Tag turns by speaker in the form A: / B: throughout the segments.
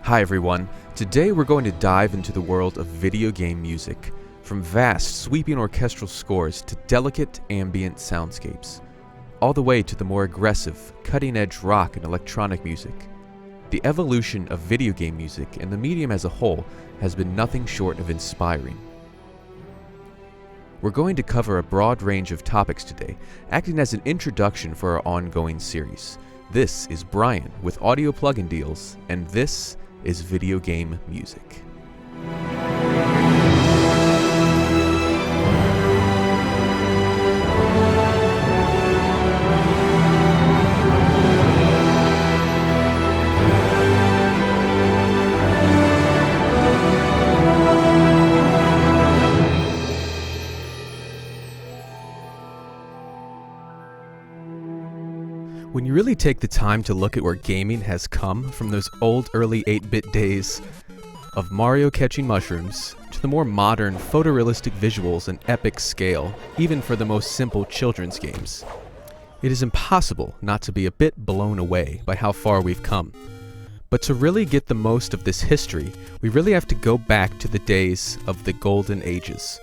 A: Hi everyone, today we're going to dive into the world of video game music, from vast, sweeping orchestral scores to delicate, ambient soundscapes, all the way to the more aggressive, cutting-edge rock and electronic music. The evolution of video game music and the medium as a whole has been nothing short of inspiring. We're going to cover a broad range of topics today, acting as an introduction for our ongoing series. This is Brian with Audio Plugin Deals, and this is Video Game Music. When you really take the time to look at where gaming has come from those old early 8-bit days of Mario catching mushrooms to the more modern photorealistic visuals and epic scale, even for the most simple children's games, it is impossible not to be a bit blown away by how far we've come. But to really get the most of this history, we really have to go back to the days of the golden ages.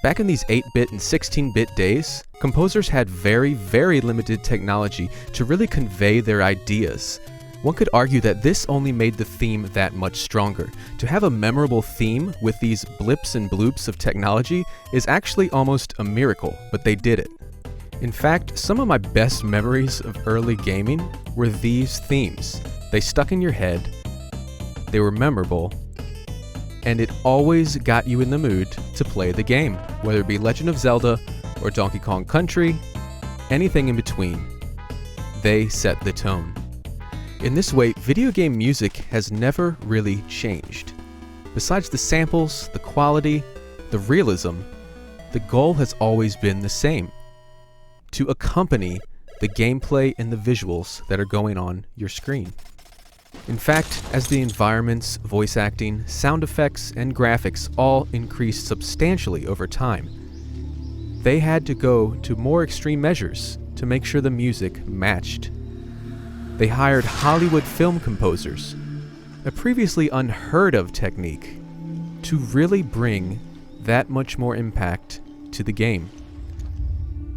A: Back in these 8-bit and 16-bit days, composers had very, very limited technology to really convey their ideas. One could argue that this only made the theme that much stronger. To have a memorable theme with these blips and bloops of technology is actually almost a miracle, but they did it. In fact, some of my best memories of early gaming were these themes. They stuck in your head, they were memorable, and it always got you in the mood to play the game, whether it be Legend of Zelda or Donkey Kong Country, anything in between. They set the tone. In this way, video game music has never really changed. Besides the samples, the quality, the realism, the goal has always been the same: to accompany the gameplay and the visuals that are going on your screen. In fact, as the environments, voice acting, sound effects, and graphics all increased substantially over time, they had to go to more extreme measures to make sure the music matched. They hired Hollywood film composers, a previously unheard of technique, to really bring that much more impact to the game.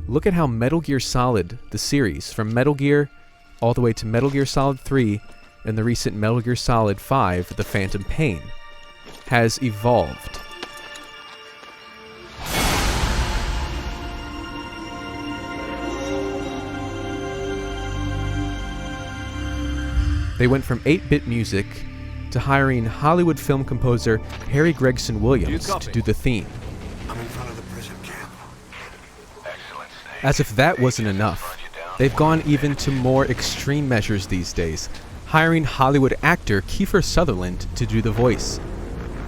A: Look at how Metal Gear Solid, the series, from Metal Gear all the way to Metal Gear Solid 3, and the recent Metal Gear Solid 5, The Phantom Pain, has evolved. They went from 8-bit music to hiring Hollywood film composer Harry Gregson Williams to do the theme.
B: I'm in front of the prison camp. Excellent.
A: As if that wasn't enough, they've gone even to more extreme measures these days, hiring Hollywood actor Kiefer Sutherland to do the voice.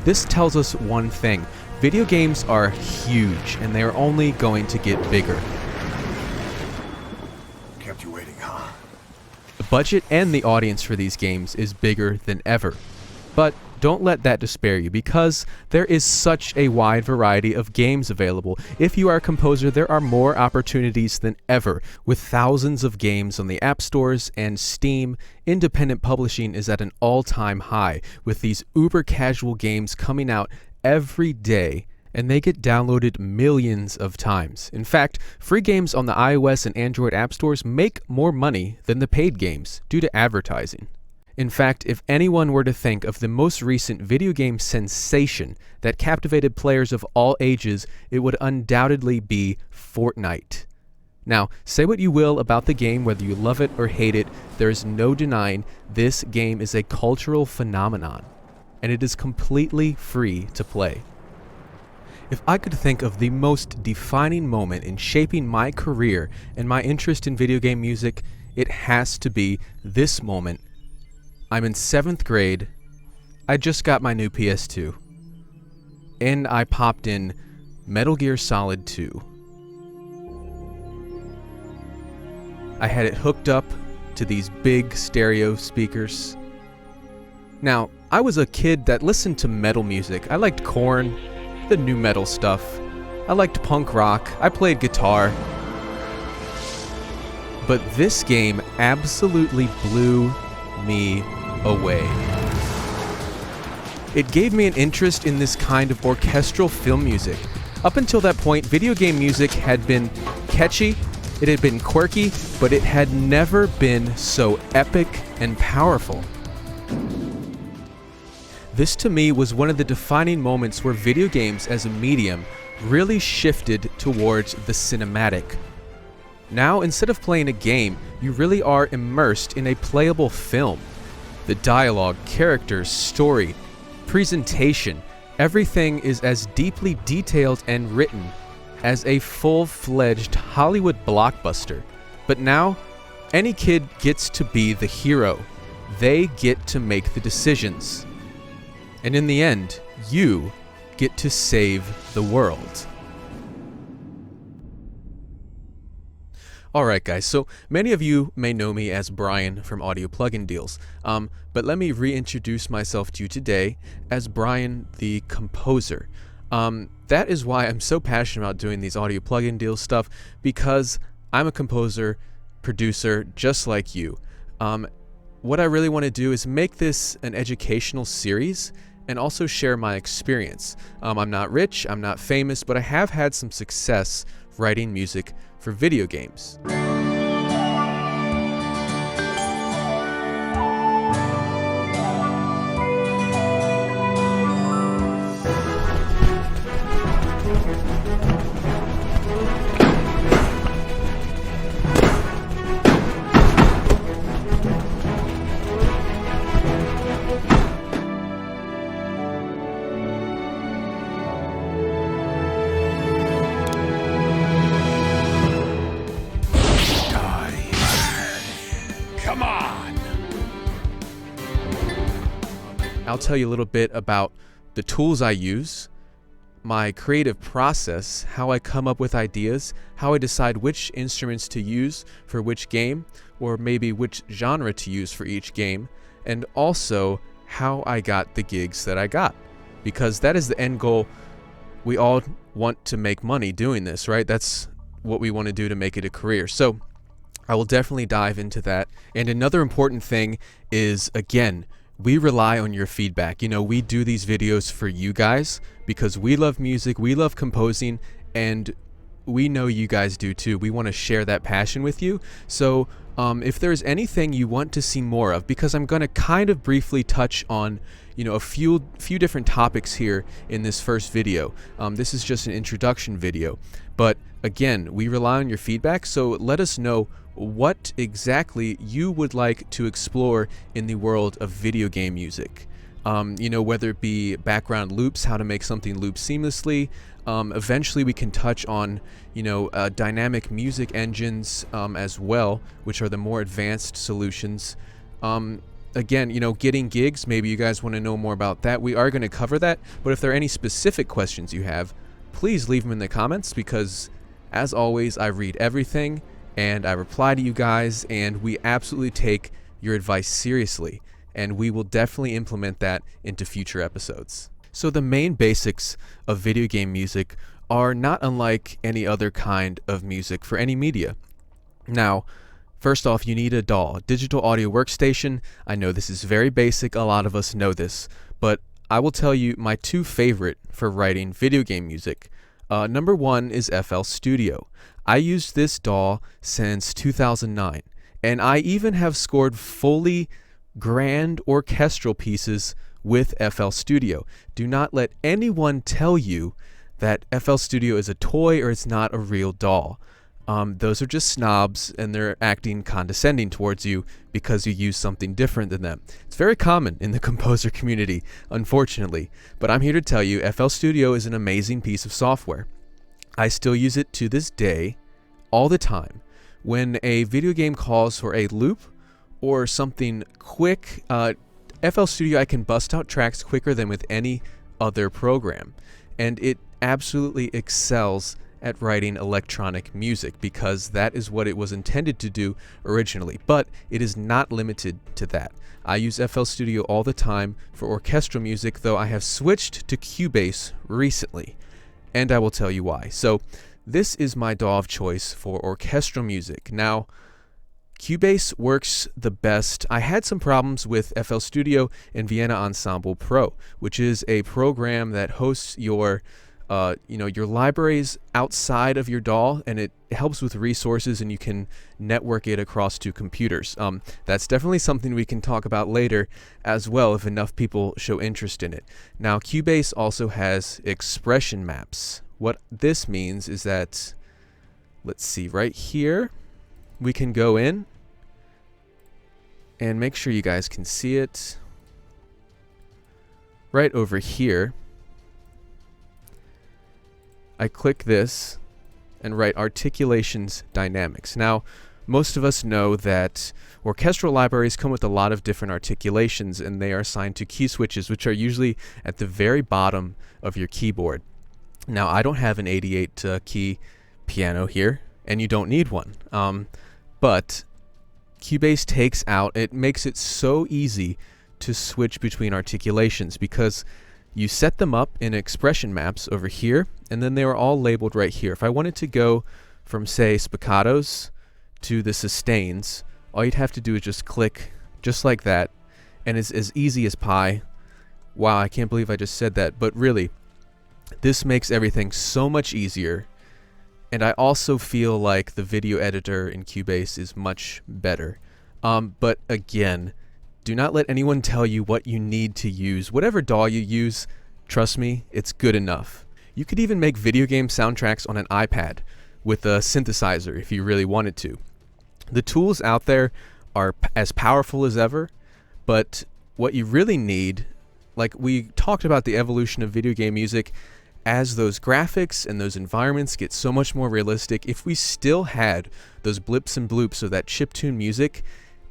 A: This tells us one thing: video games are huge, and they are only going to get bigger.
B: Kept you waiting, huh?
A: The budget and the audience for these games is bigger than ever. But don't let that despair you, because there is such a wide variety of games available. If you are a composer, there are more opportunities than ever. With thousands of games on the app stores and Steam, independent publishing is at an all-time high, with these uber casual games coming out every day, and they get downloaded millions of times. In fact, free games on the iOS and Android app stores make more money than the paid games due to advertising. In fact, if anyone were to think of the most recent video game sensation that captivated players of all ages, it would undoubtedly be Fortnite. Now, say what you will about the game, whether you love it or hate it, there is no denying this game is a cultural phenomenon, and it is completely free to play. If I could think of the most defining moment in shaping my career and my interest in video game music, it has to be this moment. I'm in 7th grade, I just got my new PS2, and I popped in Metal Gear Solid 2. I had it hooked up to these big stereo speakers. Now, I was a kid that listened to metal music. I liked Korn, the new metal stuff. I liked punk rock. I played guitar. But this game absolutely blew me away. It gave me an interest in this kind of orchestral film music. Up until that point, video game music had been catchy, it had been quirky, but it had never been so epic and powerful. This to me was one of the defining moments where video games as a medium really shifted towards the cinematic. Now, instead of playing a game, you really are immersed in a playable film. The dialogue, characters, story, presentation, everything is as deeply detailed and written as a full-fledged Hollywood blockbuster. But now, any kid gets to be the hero. They get to make the decisions. And in the end, you get to save the world. Alright guys, so many of you may know me as Brian from Audio Plugin Deals, but let me reintroduce myself to you today as Brian the Composer. That is why I'm so passionate about doing these Audio Plugin Deals stuff, because I'm a composer, producer, just like you. What I really want to do is make this an educational series and also share my experience. I'm not rich, I'm not famous, but I have had some success writing music for video games.
B: Come on!
A: I'll tell you a little bit about the tools I use, my creative process, how I come up with ideas, how I decide which instruments to use for which game, or maybe which genre to use for each game, and also how I got the gigs that I got. Because that is the end goal. We all want to make money doing this, right? That's what we want to do to make it a career. So I will definitely dive into that. And another important thing is, again, we rely on your feedback. You know, we do these videos for you guys because we love music, we love composing, and we know you guys do too. We want to share that passion with you. So if there's anything you want to see more of, because I'm going to kind of briefly touch on, you know, a few different topics here in this first video. This is just an introduction video, but again, we rely on your feedback, so let us know what exactly you would like to explore in the world of video game music. You know, whether it be background loops, how to make something loop seamlessly. Eventually we can touch on, you know, dynamic music engines as well, which are the more advanced solutions. Again, you know, getting gigs, maybe you guys want to know more about that. We are going to cover that, but if there are any specific questions you have, please leave them in the comments, because as always, I read everything and I reply to you guys, and we absolutely take your advice seriously, and we will definitely implement that into future episodes. So the main basics of video game music are not unlike any other kind of music for any media. Now, first off, you need a DAW, digital audio workstation. I know this is very basic, a lot of us know this, but I will tell you my two favorite for writing video game music. Number one is FL Studio. I used this DAW since 2009, and I even have scored fully grand orchestral pieces with FL Studio. Do not let anyone tell you that FL Studio is a toy or it's not a real DAW. Those are just snobs, and they're acting condescending towards you because you use something different than them. It's very common in the composer community, unfortunately, but I'm here to tell you FL Studio is an amazing piece of software. I still use it to this day, all the time. When a video game calls for a loop or something quick, FL Studio, I can bust out tracks quicker than with any other program, and it absolutely excels at writing electronic music, because that is what it was intended to do originally, but it is not limited to that. I use FL Studio all the time for orchestral music, though I have switched to Cubase recently, and I will tell you why. So this is my DAW of choice for orchestral music. Now, Cubase works the best. I had some problems with FL Studio and Vienna Ensemble Pro, which is a program that hosts your your libraries outside of your DAW, and it helps with resources, and you can network it across two computers. That's definitely something we can talk about later as well if enough people show interest in it. Now, Cubase also has expression maps. What this means is that, let's see, right here, we can go in and make sure you guys can see it. Right over here, I click this and write articulations dynamics. Now, most of us know that orchestral libraries come with a lot of different articulations, and they are assigned to key switches, which are usually at the very bottom of your keyboard. Now, I don't have an 88 key piano here, and you don't need one. But Cubase takes out, it makes it so easy to switch between articulations because you set them up in expression maps over here, and then they are all labeled right here. If I wanted to go from, say, spiccatos to the sustains, all you'd have to do is just click just like that, and it's as easy as pie. Wow, I can't believe I just said that, but really, this makes everything so much easier. And I also feel like the video editor in Cubase is much better. But again, do not let anyone tell you what you need to use. Whatever DAW you use, trust me, it's good enough. You could even make video game soundtracks on an iPad with a synthesizer if you really wanted to. The tools out there are as powerful as ever, but what you really need, like we talked about the evolution of video game music, as those graphics and those environments get so much more realistic, if we still had those blips and bloops of that chiptune music,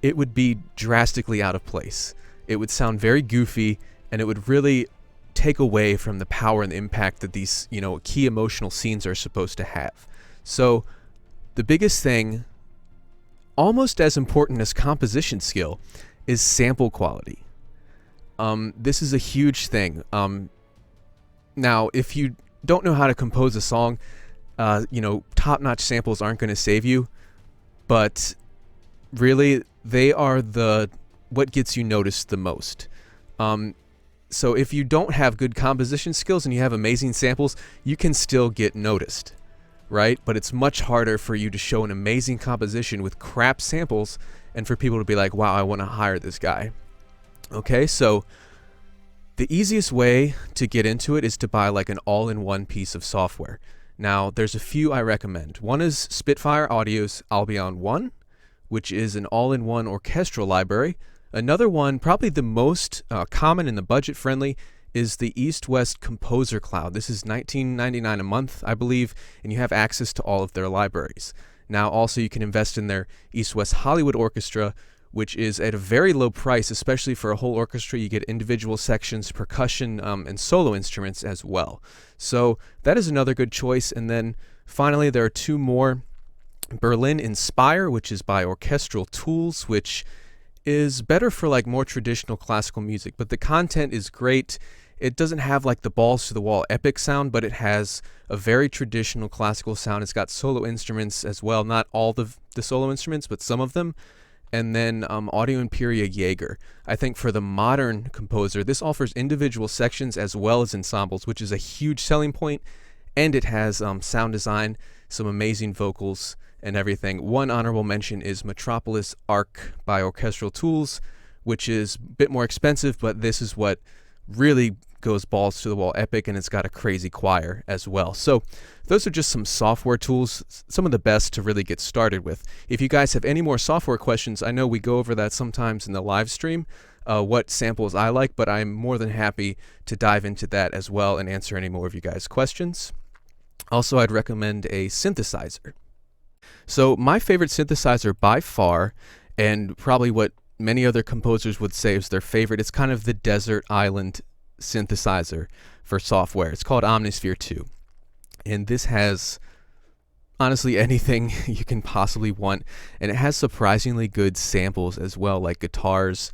A: it would be drastically out of place. It would sound very goofy, and it would really take away from the power and the impact that these, key emotional scenes are supposed to have. So the biggest thing, almost as important as composition skill, is sample quality. This is a huge thing. Now, if you don't know how to compose a song, top-notch samples aren't going to save you, but really, they are what gets you noticed the most. So if you don't have good composition skills and you have amazing samples, you can still get noticed, right? But it's much harder for you to show an amazing composition with crap samples and for people to be like, wow, I want to hire this guy. Okay, so the easiest way to get into it is to buy like an all-in-one piece of software. Now, there's a few I recommend. One is Spitfire Audio's Albion 1, which is an all-in-one orchestral library. Another one, probably the most common and the budget-friendly, is the East-West Composer Cloud. This is $19.99 a month, I believe, and you have access to all of their libraries. Now, also, you can invest in their East-West Hollywood Orchestra, which is at a very low price, especially for a whole orchestra. You get individual sections, percussion, and solo instruments as well. So that is another good choice. And then finally, there are two more. Berlin Inspire, which is by Orchestral Tools, which is better for like more traditional classical music, but the content is great. It doesn't have like the balls to the wall epic sound, but it has a very traditional classical sound. It's got solo instruments as well, not all the solo instruments, but some of them. And then Audio Imperia Jaeger. I think for the modern composer, this offers individual sections as well as ensembles, which is a huge selling point, and it has sound design, some amazing vocals, and everything. One honorable mention is Metropolis Arc by Orchestral Tools, which is a bit more expensive, but this is what really goes balls to the wall epic, and it's got a crazy choir as well. So those are just some software tools, some of the best to really get started with. If you guys have any more software questions, I know we go over that sometimes in the live stream, what samples I like, but I'm more than happy to dive into that as well and answer any more of you guys' questions. Also, I'd recommend a synthesizer. So my favorite synthesizer by far, and probably what many other composers would say is their favorite, it's kind of the desert island synthesizer for software. It's called Omnisphere 2. And this has honestly anything you can possibly want. And it has surprisingly good samples as well, like guitars,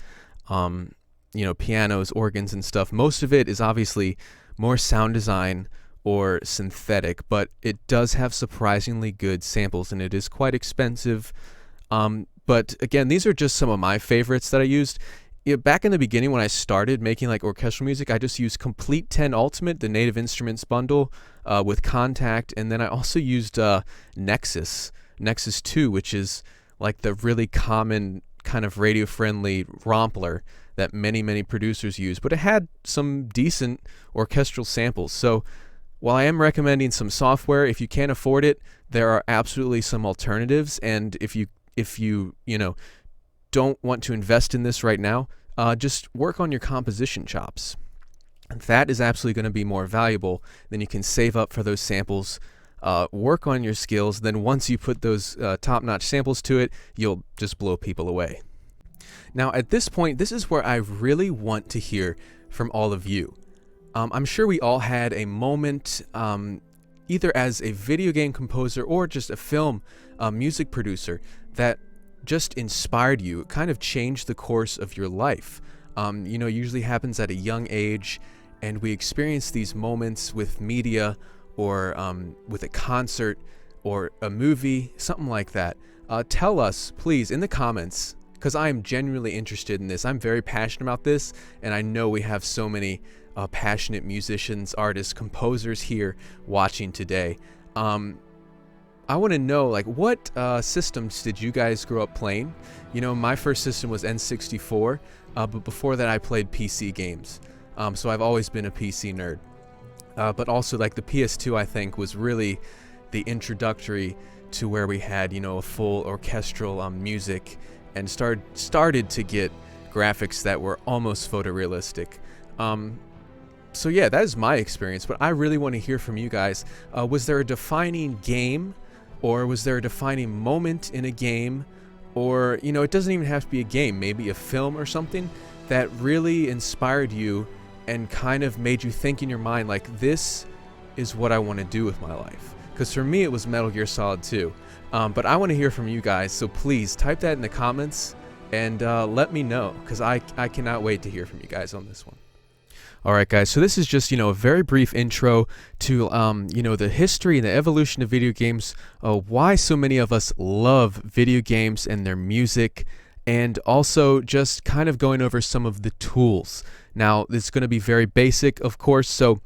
A: pianos, organs, and stuff. Most of it is obviously more sound design or synthetic, but it does have surprisingly good samples, and it is quite expensive. But again, these are just some of my favorites that I used. Back in the beginning when I started making like orchestral music, I just used Complete 10 Ultimate, the Native Instruments bundle, with Contact, and then I also used Nexus 2, which is like the really common kind of radio-friendly rompler that many producers use, but it had some decent orchestral samples. So while I am recommending some software, if you can't afford it, there are absolutely some alternatives, and if you don't want to invest in this right now, just work on your composition chops. That is absolutely going to be more valuable. Then you can save up for those samples, work on your skills. Then once you put those top-notch samples to it, you'll just blow people away. Now at this point, this is where I really want to hear from all of you. I'm sure we all had a moment, either as a video game composer or just a film music producer, that just inspired you. It kind of changed the course of your life. Usually happens at a young age, and we experience these moments with media or with a concert or a movie, something like that. Tell us, please, in the comments, because I am genuinely interested in this. I'm very passionate about this, and I know we have so many passionate musicians, artists, composers here watching today. I want to know, like, what systems did you guys grow up playing? My first system was N64, but before that I played PC games. So I've always been a PC nerd. But also, like, the PS2, I think, was really the introductory to where we had, a full orchestral music, and started to get graphics that were almost photorealistic. So yeah, that is my experience, but I really want to hear from you guys. Was there a defining game, or was there a defining moment in a game, or, it doesn't even have to be a game, maybe a film or something that really inspired you and kind of made you think in your mind, like, this is what I want to do with my life? Because for me, it was Metal Gear Solid 2. But I want to hear from you guys, so please type that in the comments and let me know, because I cannot wait to hear from you guys on this one. Alright guys, so this is just, a very brief intro to, the history and the evolution of video games, why so many of us love video games and their music, and also just kind of going over some of the tools. Now, it's going to be very basic, of course, so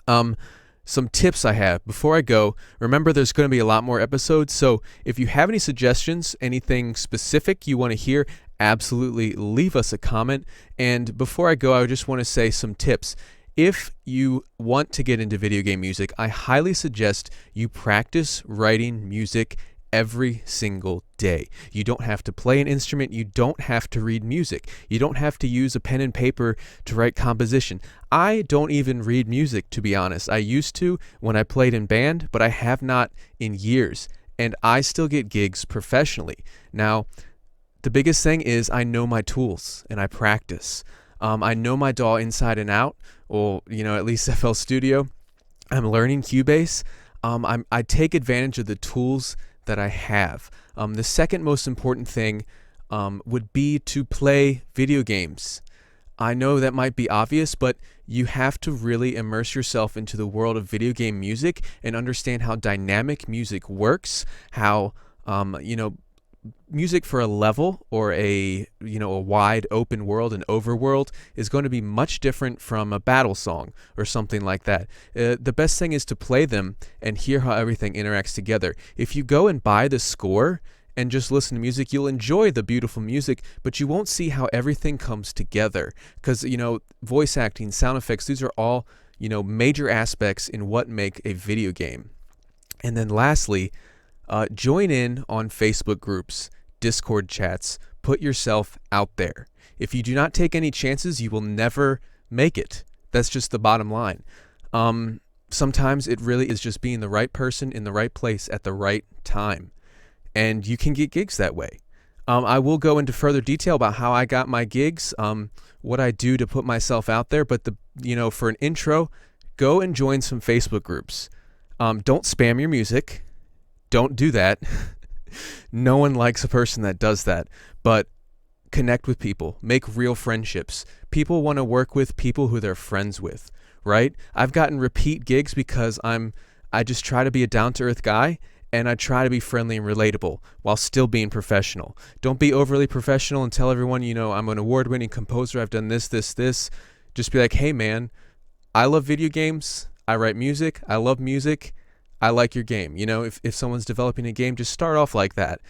A: some tips I have. Before I go, remember there's going to be a lot more episodes, so if you have any suggestions, anything specific you want to hear, absolutely leave us a comment. And before I go, I just want to say some tips. If you want to get into video game music, I highly suggest you practice writing music every single day. You don't have to play an instrument. You don't have to read music. You don't have to use a pen and paper to write composition. I don't even read music, to be honest. I used to when I played in band, but I have not in years. And I still get gigs professionally. Now, the biggest thing is I know my tools and I practice. I know my DAW inside and out, or, at least FL Studio. I'm learning Cubase. I take advantage of the tools that I have. The second most important thing would be to play video games. I know that might be obvious, but you have to really immerse yourself into the world of video game music and understand how dynamic music works, how, music for a level or a wide open world, an overworld, is going to be much different from a battle song or something like that. The best thing is to play them and hear how everything interacts together. If you go and buy the score and just listen to music, you'll enjoy the beautiful music, but you won't see how everything comes together, because voice acting, sound effects, these are all major aspects in what make a video game. And then lastly, join in on Facebook groups, Discord chats, put yourself out there. If you do not take any chances, you will never make it. That's just the bottom line. Sometimes it really is just being the right person in the right place at the right time. And you can get gigs that way. I will go into further detail about how I got my gigs, what I do to put myself out there, but for an intro, go and join some Facebook groups. Don't spam your music. Don't do that. No one likes a person that does that. But connect with people. Make real friendships. People want to work with people who they're friends with, right? I've gotten repeat gigs because I just try to be a down-to-earth guy, and I try to be friendly and relatable while still being professional. Don't be overly professional and tell everyone, I'm an award-winning composer, I've done this. Just be like, hey man, I love video games, I write music, I love music, I like your game. If someone's developing a game, just start off like that.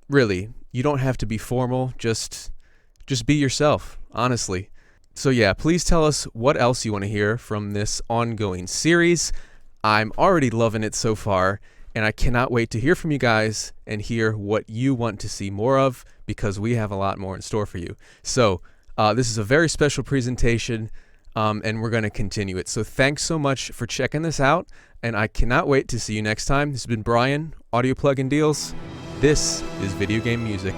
A: Really, you don't have to be formal, just be yourself, honestly. So yeah, please tell us what else you want to hear from this ongoing series. I'm already loving it so far, and I cannot wait to hear from you guys and hear what you want to see more of, because we have a lot more in store for you. So this is a very special presentation, and we're going to continue it. So thanks so much for checking this out, and I cannot wait to see you next time. This has been Brian, Audio Plug and Deals. This is Video Game Music.